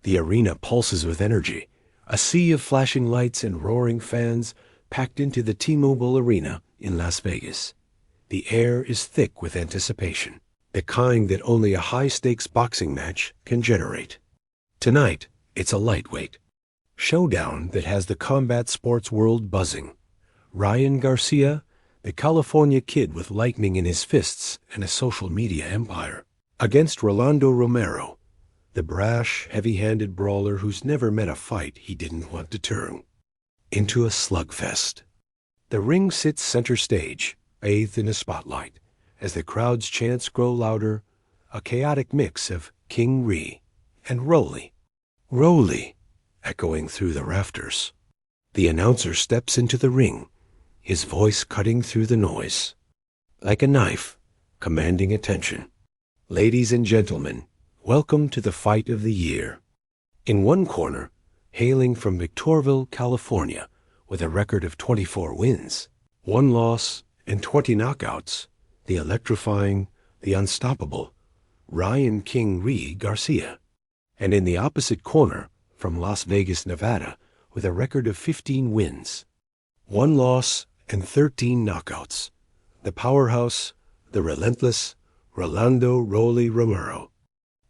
The arena pulses with energy, a sea of flashing lights and roaring fans packed into the T-Mobile Arena in Las Vegas. The air is thick with anticipation, the kind that only a high-stakes boxing match can generate. Tonight, it's a lightweight showdown that has the combat sports world buzzing. Ryan Garcia, the California kid with lightning in his fists and a social media empire, against Rolando Romero, the brash, heavy-handed brawler who's never met a fight he didn't want to turn into a slugfest. The ring sits center stage, bathed in a spotlight, as the crowd's chants grow louder, a chaotic mix of King Ree and Roly, echoing through the rafters. The announcer steps into the ring, his voice cutting through the noise. Like a knife, commanding attention. Ladies and gentlemen, welcome to the fight of the year. In one corner, hailing from Victorville, California, with a record of 24 wins, 1 loss, and 20 knockouts, the electrifying, the unstoppable, Ryan King Ree Garcia. And in the opposite corner, from Las Vegas, Nevada, with a record of 15 wins, 1 loss, and 13 knockouts, the powerhouse, the relentless Rolando "Roly" Romero.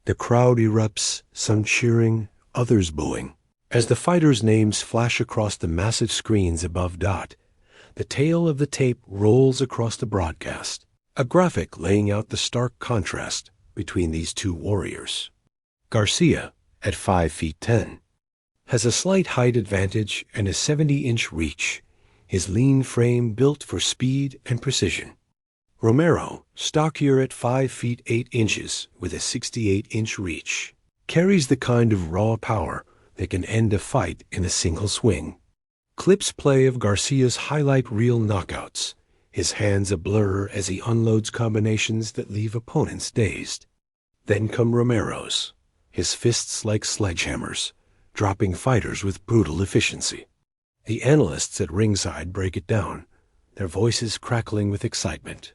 The crowd erupts, some cheering, others booing. As the fighters' names flash across the massive screens above Dot, the tail of the tape rolls across the broadcast, a graphic laying out the stark contrast between these two warriors. Garcia, at 5 feet 10, has a slight height advantage and a 70-inch reach, his lean frame built for speed and precision. Romero, stockier at 5 feet 8 inches with a 68-inch reach, carries the kind of raw power that can end a fight in a single swing. Clips play of Garcia's highlight reel knockouts, his hands a blur as he unloads combinations that leave opponents dazed. Then come Romero's, his fists like sledgehammers, dropping fighters with brutal efficiency. The analysts at ringside break it down, their voices crackling with excitement.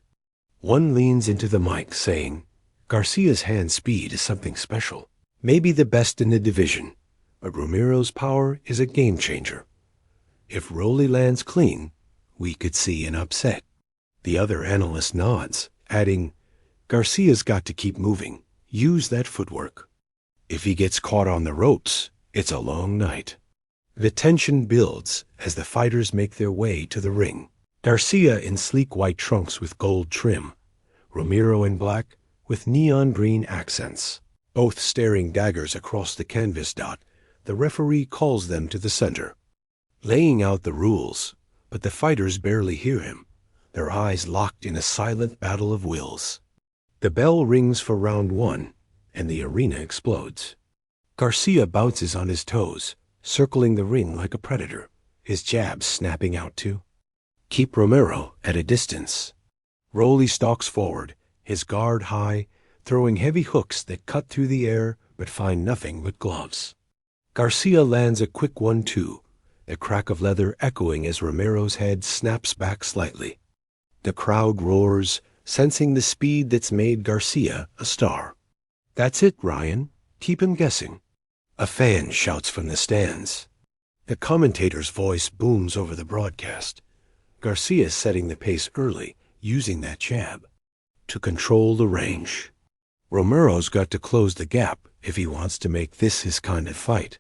One leans into the mic saying, Garcia's hand speed is something special, maybe the best in the division, but Romero's power is a game changer. If Roly lands clean, we could see an upset. The other analyst nods, adding, Garcia's got to keep moving, use that footwork. If he gets caught on the ropes, it's a long night. The tension builds as the fighters make their way to the ring. Garcia in sleek white trunks with gold trim, Romero in black with neon green accents. Both staring daggers across the canvas. The referee calls them to the center, laying out the rules, but the fighters barely hear him, their eyes locked in a silent battle of wills. The bell rings for round 1, and the arena explodes. Garcia bounces on his toes, circling the ring like a predator, his jabs snapping out to keep Romero at a distance. Roly stalks forward, his guard high, throwing heavy hooks that cut through the air but find nothing but gloves. Garcia lands a quick 1-2, the crack of leather echoing as Romero's head snaps back slightly. The crowd roars, sensing the speed that's made Garcia a star. That's it, Ryan. Keep him guessing. A fan shouts from the stands. The commentator's voice booms over the broadcast. Garcia setting the pace early, using that jab to control the range. Romero's got to close the gap if he wants to make this his kind of fight.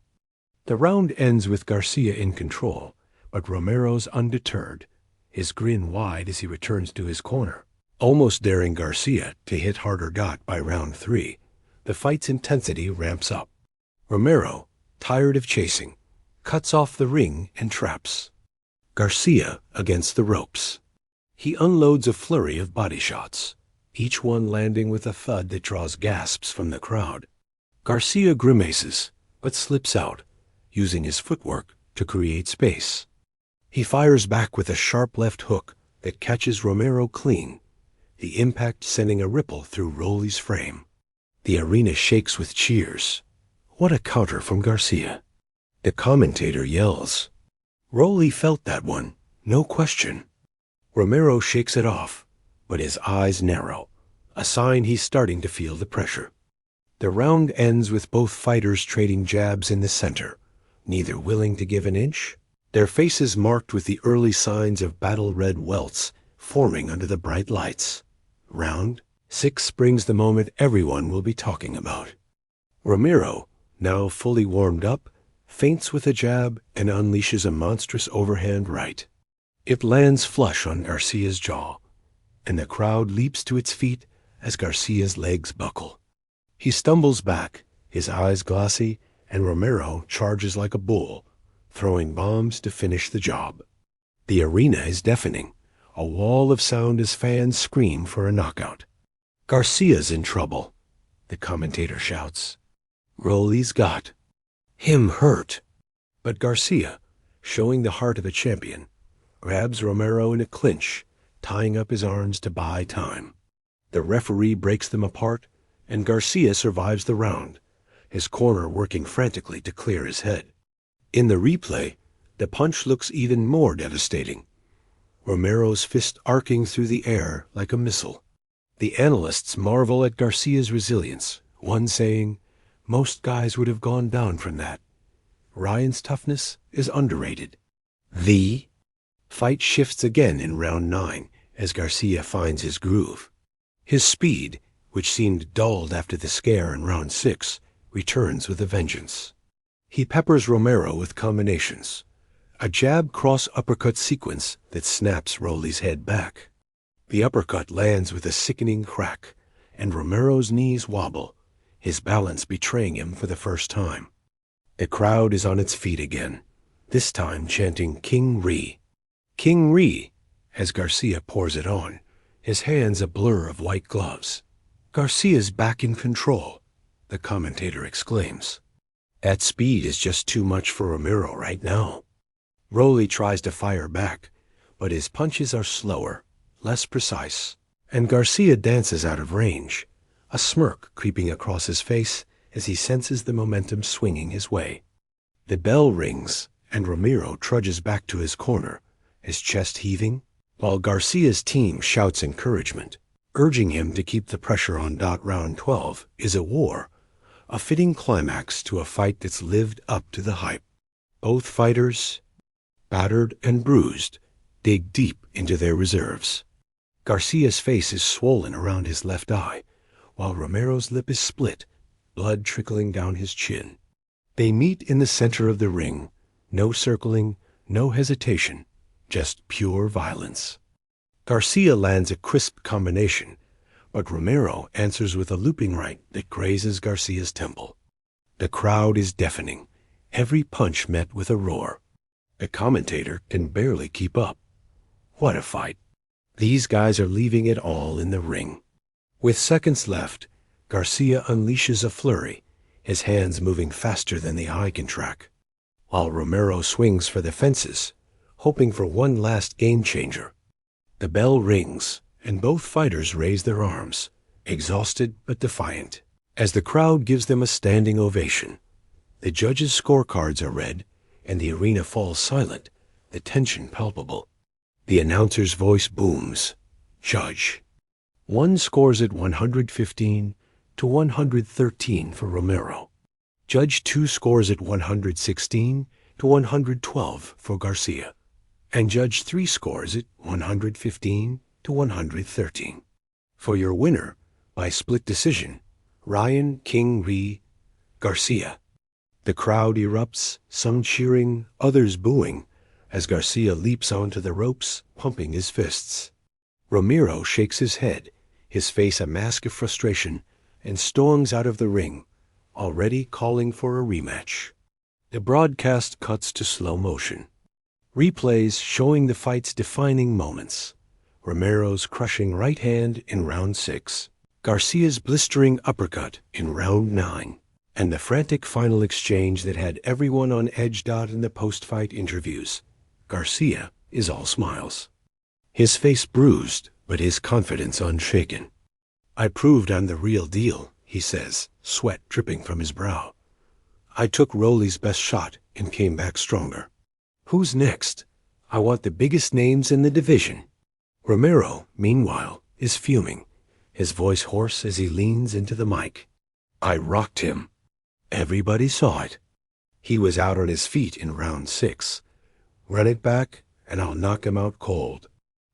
The round ends with Garcia in control, but Romero's undeterred, his grin wide as he returns to his corner. Almost daring Garcia to hit harder. By round 3, the fight's intensity ramps up. Romero, tired of chasing, cuts off the ring and traps Garcia against the ropes. He unloads a flurry of body shots, each one landing with a thud that draws gasps from the crowd. Garcia grimaces, but slips out, using his footwork to create space. He fires back with a sharp left hook that catches Romero clean, the impact sending a ripple through Roly's frame. The arena shakes with cheers. What a counter from Garcia. The commentator yells. Roly felt that one, no question. Romero shakes it off, but his eyes narrow, a sign he's starting to feel the pressure. The round ends with both fighters trading jabs in the center, neither willing to give an inch, their faces marked with the early signs of battle-red welts forming under the bright lights. Round 6 brings the moment everyone will be talking about. Romero, now fully warmed up, feints with a jab and unleashes a monstrous overhand right. It lands flush on Garcia's jaw, and the crowd leaps to its feet as Garcia's legs buckle. He stumbles back, his eyes glassy, and Romero charges like a bull, throwing bombs to finish the job. The arena is deafening, a wall of sound as fans scream for a knockout. Garcia's in trouble, the commentator shouts. Rolly's got him hurt. But Garcia, showing the heart of a champion, grabs Romero in a clinch, tying up his arms to buy time. The referee breaks them apart, and Garcia survives the round, his corner working frantically to clear his head. In the replay, the punch looks even more devastating, Romero's fist arcing through the air like a missile. The analysts marvel at Garcia's resilience, one saying, "Most guys would have gone down from that. Ryan's toughness is underrated." The fight shifts again in round 9 as Garcia finds his groove. His speed, which seemed dulled after the scare in round 6, returns with a vengeance. He peppers Romero with combinations, a jab cross uppercut sequence that snaps Rolly's head back. The uppercut lands with a sickening crack, and Romero's knees wobble, his balance betraying him for the first time. The crowd is on its feet again, this time chanting King Ree. King Ree, as Garcia pours it on, his hands a blur of white gloves. Garcia's back in control, the commentator exclaims. That speed is just too much for Romero right now. Rolly tries to fire back, but his punches are slower, less precise, and Garcia dances out of range, a smirk creeping across his face as he senses the momentum swinging his way. The bell rings, and Romero trudges back to his corner, his chest heaving, while Garcia's team shouts encouragement, urging him to keep the pressure on. Round 12 is a war, a fitting climax to a fight that's lived up to the hype. Both fighters, battered and bruised, dig deep into their reserves. Garcia's face is swollen around his left eye, while Romero's lip is split, blood trickling down his chin. They meet in the center of the ring, no circling, no hesitation, just pure violence. Garcia lands a crisp combination, but Romero answers with a looping right that grazes Garcia's temple. The crowd is deafening, every punch met with a roar. The commentator can barely keep up. What a fight! These guys are leaving it all in the ring. With seconds left, Garcia unleashes a flurry, his hands moving faster than the eye can track, while Romero swings for the fences, hoping for one last game-changer. The bell rings, and both fighters raise their arms, exhausted but defiant, as the crowd gives them a standing ovation. The judges' scorecards are read, and the arena falls silent, the tension palpable. The announcer's voice booms. Judge. One scores it 115 to 113 for Romero. Judge 2 scores it 116 to 112 for Garcia. And Judge 3 scores it 115 to 113. For your winner, by split decision, Ryan King Ree Garcia. The crowd erupts, some cheering, others booing, as Garcia leaps onto the ropes, pumping his fists. Romero shakes his head, his face a mask of frustration, and storms out of the ring, already calling for a rematch. The broadcast cuts to slow motion. Replays showing the fight's defining moments. Romero's crushing right hand in round 6, Garcia's blistering uppercut in round 9, and the frantic final exchange that had everyone on edge. In the post-fight interviews, Garcia is all smiles. His face bruised, but his confidence unshaken. I proved I'm the real deal, he says, sweat dripping from his brow. I took Rolly's best shot and came back stronger. Who's next? I want the biggest names in the division. Romero, meanwhile, is fuming, his voice hoarse as he leans into the mic. I rocked him. Everybody saw it. He was out on his feet in round 6. Run it back, and I'll knock him out cold.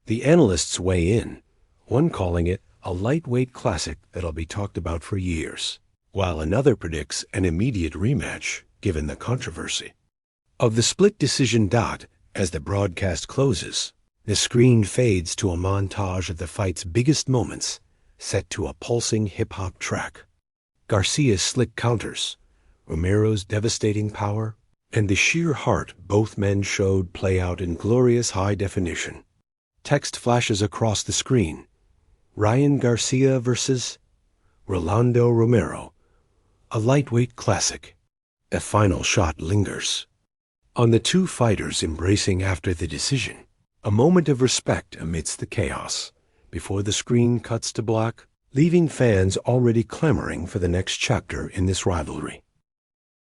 The analysts weigh in, one calling it a lightweight classic that'll be talked about for years, while another predicts an immediate rematch, given the controversy. Of the split decision dot, as the broadcast closes, the screen fades to a montage of the fight's biggest moments, set to a pulsing hip-hop track. Garcia's slick counters, Romero's devastating power, and the sheer heart both men showed play out in glorious high definition. Text flashes across the screen. Ryan Garcia versus Rolando Romero, a lightweight classic. A final shot lingers. On the two fighters embracing after the decision, a moment of respect amidst the chaos, before the screen cuts to black, leaving fans already clamoring for the next chapter in this rivalry.